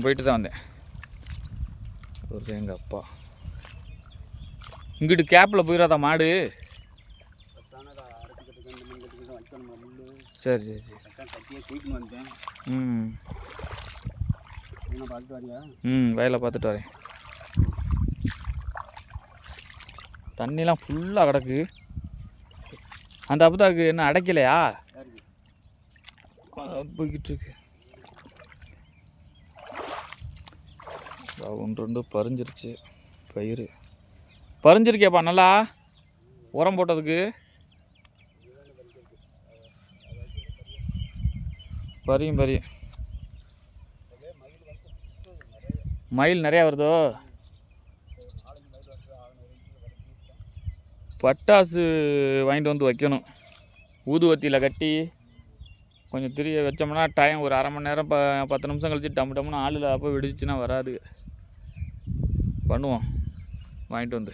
போயிட்டு தான் வந்தேன். ஒரு எங்கள் அப்பா இங்கிட்டு கேப்பில் போயிடாதா மாடு? சரி சரி சரி. வயலை பார்த்துட்டு வரேன். தண்ணிலாம் ஃபுல்லாக கிடக்கு. அந்த அப்பதாக்கு என்ன அடைக்கலையா? போய்கிட்டு இருக்கு. ஒன்று ரெண்டு பறிஞ்சிருச்சு. பயிர் பறிஞ்சிருக்கேப்பா நல்லா உரம் போட்டதுக்கு. பறியும் மயில் நிறையா வருதோ? பட்டாசு வாங்கிட்டு வந்து வைக்கணும். ஊதுவத்தியில் கட்டி கொஞ்சம் திரிய வச்சோம்னா டைம் ஒரு அரை மணி நேரம் 10 நிமிஷம் கழிச்சு டம்னு ஆளில் அப்போ வெடிச்சுன்னா வராது. பண்ணுவோம் வாங்கிட்டு வந்து.